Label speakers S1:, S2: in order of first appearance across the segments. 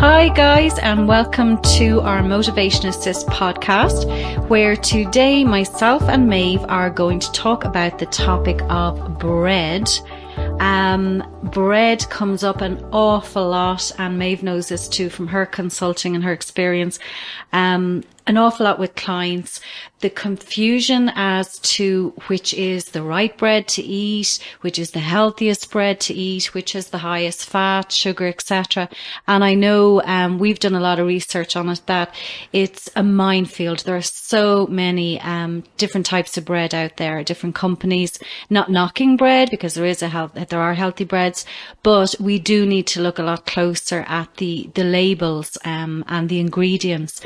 S1: Hi guys, and welcome to our Motivation Assist podcast, where today myself and Maebh are going to talk about the topic of bread. Bread comes up an awful lot, and Maebh knows this too from her consulting and her experience. An awful lot with clients, the confusion as to which is the right bread to eat, which is the healthiest bread to eat, which is the highest fat, sugar, etc. And I know we've done a lot of research on it, that it's a minefield. There are so many different types of bread out there, different companies. Not knocking bread, because there are healthy breads, but we do need to look a lot closer at the labels and the ingredients.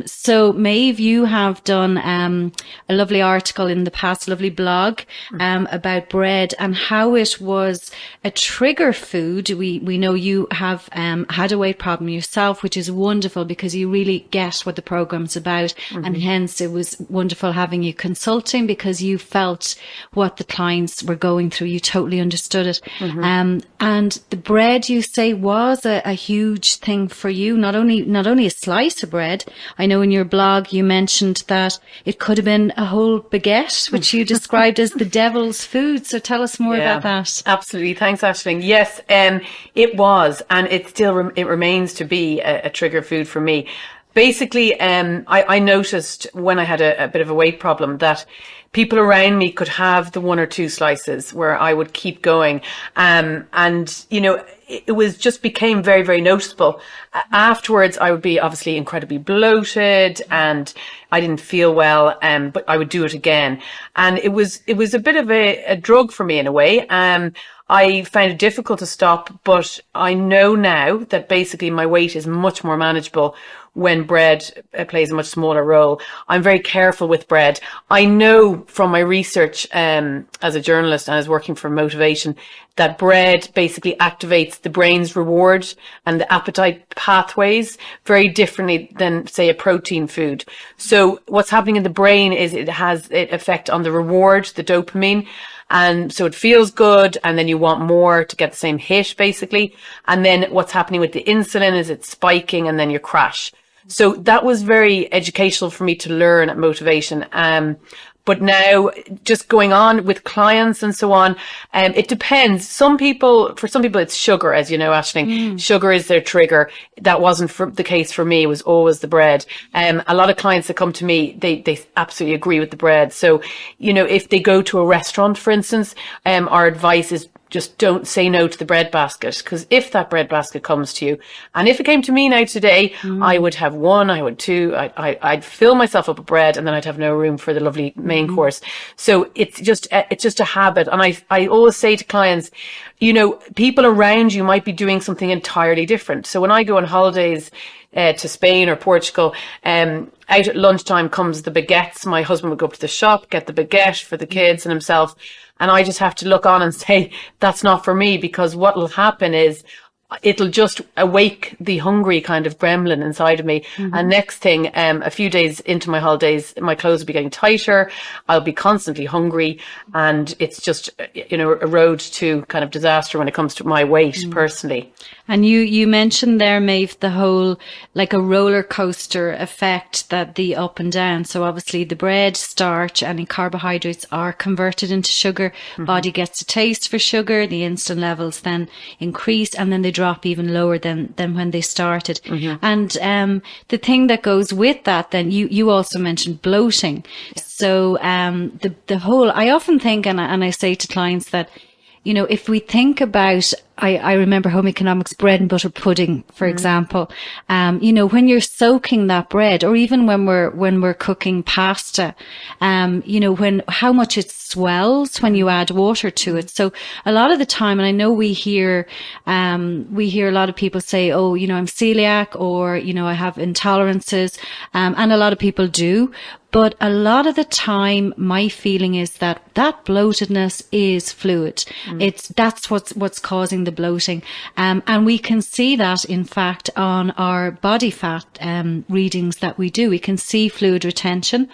S1: So Maebh, you have done a lovely article in the past, lovely blog about bread and how it was a trigger food. We know you have had a weight problem yourself, which is wonderful because you really get what the program's about. And hence it was wonderful having you consulting, because you felt what the clients were going through. You totally understood it. And the bread, you say, was a huge thing for you. Not only a slice of bread. I know in your blog you mentioned that it could have been a whole baguette, which you described as the devil's food. So tell us more about that.
S2: Absolutely. Thanks, Aisling. Yes, it was, and it still it remains to be a trigger food for me. Basically, I noticed when I had a bit of a weight problem that people around me could have the one or two slices where I would keep going. And, you know, it was just became very, very noticeable. Afterwards, I would be obviously incredibly bloated and I didn't feel well, but I would do it again. And it was a bit of a drug for me in a way. I found it difficult to stop, but I know now that basically my weight is much more manageable when bread plays a much smaller role. I'm very careful with bread. I know from my research as a journalist and as working for Motivation that bread basically activates the brain's reward and the appetite pathways very differently than, say, a protein food. So what's happening in the brain is it has an effect on the reward, the dopamine. And so it feels good, and then you want more to get the same hit, basically. And then what's happening with the insulin is it's spiking, and then you crash. So that was very educational for me to learn at Motivation. But now, just going on with clients and so on, it depends. For some people, it's sugar, as you know, Aisling. Sugar is their trigger. That wasn't the case for me. It was always the bread. A lot of clients that come to me, they absolutely agree with the bread. So, you know, if they go to a restaurant, for instance, our advice is just don't say no to the bread basket, because if that bread basket comes to you, and if it came to me now today, I would have one, I would two, I'd fill myself up with bread, and then I'd have no room for the lovely main course. So it's just a habit. And I always say to clients, you know, people around you might be doing something entirely different. So when I go on holidays to Spain or Portugal, out at lunchtime comes the baguettes. My husband would go up to the shop, get the baguette for the kids and himself. And I just have to look on and say, that's not for me, because what will happen is it'll just awake the hungry kind of gremlin inside of me. And next thing, a few days into my holidays, my clothes will be getting tighter. I'll be constantly hungry. And it's just, you know, a road to kind of disaster when it comes to my weight personally.
S1: And you mentioned there, Maebh, the whole, like a roller coaster effect, that the up and down. So obviously the bread, starch, any carbohydrates are converted into sugar. Body gets a taste for sugar. The insulin levels then increase, and then they drop even lower than when they started. And the thing that goes with that, then you also mentioned bloating. So the whole, I often think, and I say to clients that, you know, if we think about, I remember home economics bread and butter pudding, for example. You know, when you're soaking that bread, or even when we're cooking pasta, you know, how much it swells when you add water to it. So a lot of the time, and I know we hear a lot of people say, oh, you know, I'm celiac, or, you know, I have intolerances, and a lot of people do. But a lot of the time, my feeling is that bloatedness is fluid. That's what's causing the bloating. And we can see that, in fact, on our body fat readings that we do. We can see fluid retention.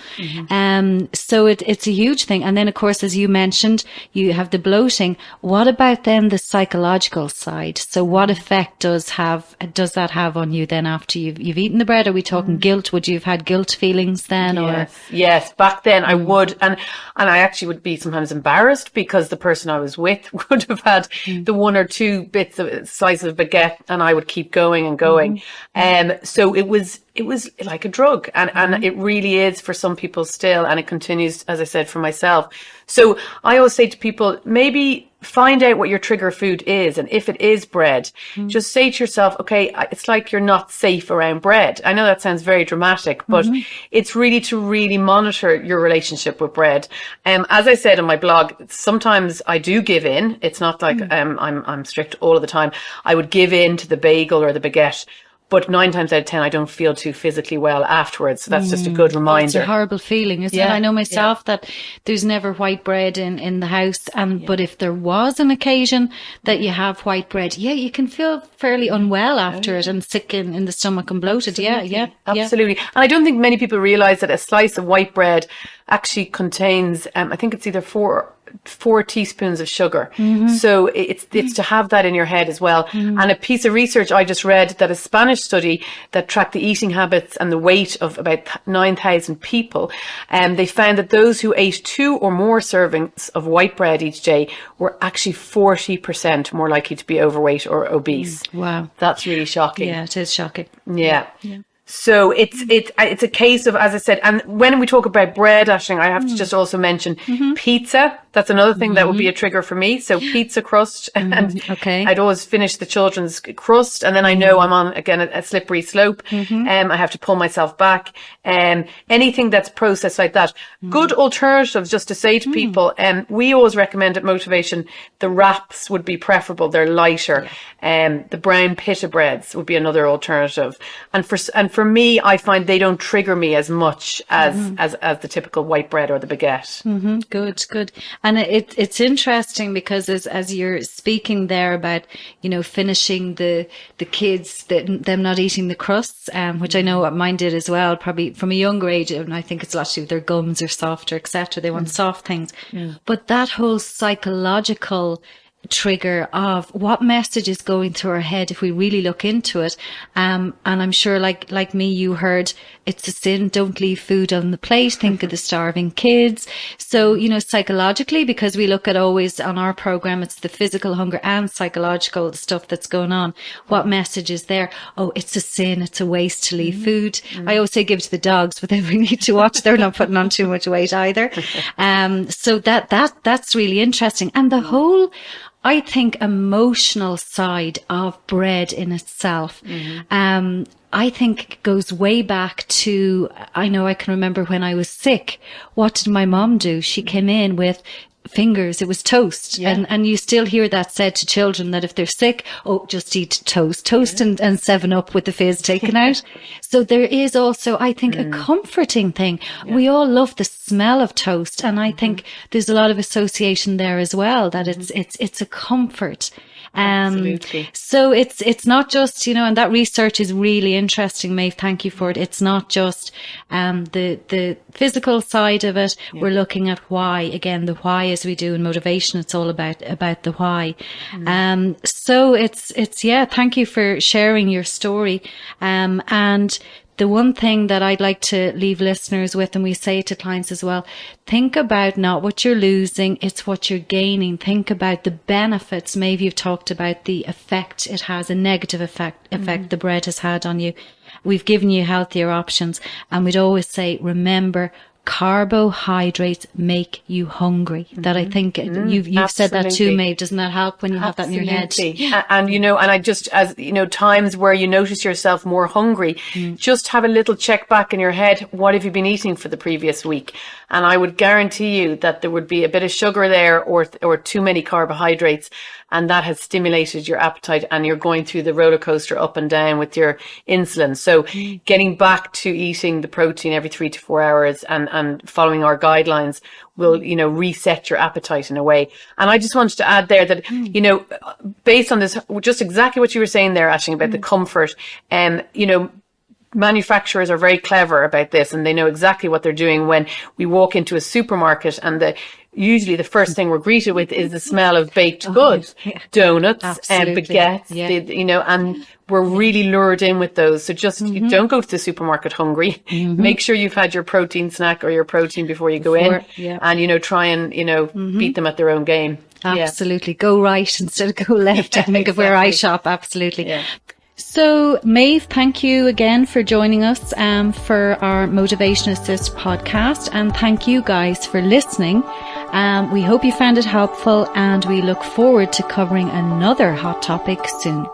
S1: So it's a huge thing. And then, of course, as you mentioned, you have the bloating. What about then the psychological side? So what effect does that have on you then after you've eaten the bread? Are we talking guilt? Would you have had guilt feelings then?
S2: Yes. Back then I would, and I actually would be sometimes embarrassed because the person I was with would have had the one or two bits of slices of baguette, and I would keep going and going. So it was like a drug, and it really is for some people still, and it continues, as I said, for myself. So I always say to people, maybe find out what your trigger food is, and if it is bread, just say to yourself, okay, it's like you're not safe around bread. I know that sounds very dramatic, but it's really to really monitor your relationship with bread. As I said in my blog, sometimes I do give in. It's not like I'm strict all of the time. I would give in to the bagel or the baguette. But 9 times out of 10, I don't feel too physically well afterwards. So that's just a good reminder.
S1: It's a horrible feeling, isn't it? I know myself that there's never white bread in the house. But if there was an occasion that you have white bread, you can feel fairly unwell after it and sick in the stomach and bloated.
S2: Absolutely. And I don't think many people realize that a slice of white bread actually contains, I think it's either 4 teaspoons of sugar. So it's to have that in your head as well. And a piece of research I just read, that a Spanish study that tracked the eating habits and the weight of about 9,000 people, they found that those who ate 2 or more servings of white bread each day were actually 40% more likely to be overweight or obese.
S1: Wow.
S2: That's really shocking.
S1: Yeah, it is shocking.
S2: Yeah. So it's a case of, as I said, and when we talk about bread, Aisling, I have to just also mention pizza. That's another thing that would be a trigger for me. So pizza crust, and I'd always finish the children's crust, and then I know I'm on again a slippery slope. I have to pull myself back. Anything that's processed like that. Good alternatives, just to say to people. We always recommend at Motivation the wraps would be preferable. They're lighter. The brown pita breads would be another alternative. And for me, I find they don't trigger me as much as the typical white bread or the baguette.
S1: Good. And it's interesting because as you're speaking there about, finishing the kids, them not eating the crusts, which I know what mine did as well, probably from a younger age, and I think it's a lot to do with their gums are softer, etc. They want soft things. But that whole psychological trigger of what message is going through our head if we really look into it, and I'm sure like me, you heard it's a sin, don't leave food on the plate, think of the starving kids. So psychologically, because we look at always on our program, it's the physical hunger and psychological stuff that's going on. What message is there? Oh, it's a sin, it's a waste to leave food. I always say give it to the dogs, but then we need to watch they're not putting on too much weight either. So that's really interesting. And the whole, I think, emotional side of bread in itself, I think goes way back to, I know I can remember when I was sick. What did my mom do? She came in with fingers, it was toast. And you still hear that said to children that if they're sick, just eat toast and 7-Up with the fizz taken out. So there is also, I think, a comforting thing. We all love the smell of toast, and I think there's a lot of association there as well, that it's a comfort.
S2: Absolutely.
S1: So it's not just, and that research is really interesting, Maeve. Thank you for it. It's not just, the physical side of it. We're looking at why, again, the why, as we do in Motivation. It's all about the why. So it's, thank you for sharing your story. And the one thing that I'd like to leave listeners with, and we say to clients as well, think about not what you're losing, it's what you're gaining. Think about the benefits. Maybe you've talked about the effect it has, a negative effect the bread has had on you. We've given you healthier options, and we'd always say, remember, carbohydrates make you hungry. That I think you've said that too, Maeve. Doesn't that help when you have that in your head?
S2: And and I just, as times where you notice yourself more hungry, just have a little check back in your head. What have you been eating for the previous week? And I would guarantee you that there would be a bit of sugar there or too many carbohydrates. and that has stimulated your appetite, and you're going through the roller coaster up and down with your insulin. So getting back to eating the protein every 3 to 4 hours and following our guidelines will, you know, reset your appetite in a way. And I just wanted to add there that, you know, based on this, just exactly what you were saying there, Aisling, about the comfort, you know, manufacturers are very clever about this, and they know exactly what they're doing. When we walk into a supermarket, and usually the first thing we're greeted with is the smell of baked goods, donuts, and baguettes, you know, and we're really lured in with those. So just don't go to the supermarket hungry. Make sure you've had your protein snack or your protein before you go in, and, you know, try and, you know, beat them at their own game.
S1: Absolutely. Go right instead of go left. I think of where I shop. Absolutely. So, Maebh, thank you again for joining us for our Motivation Assist podcast, and thank you guys for listening. We hope you found it helpful, and we look forward to covering another hot topic soon.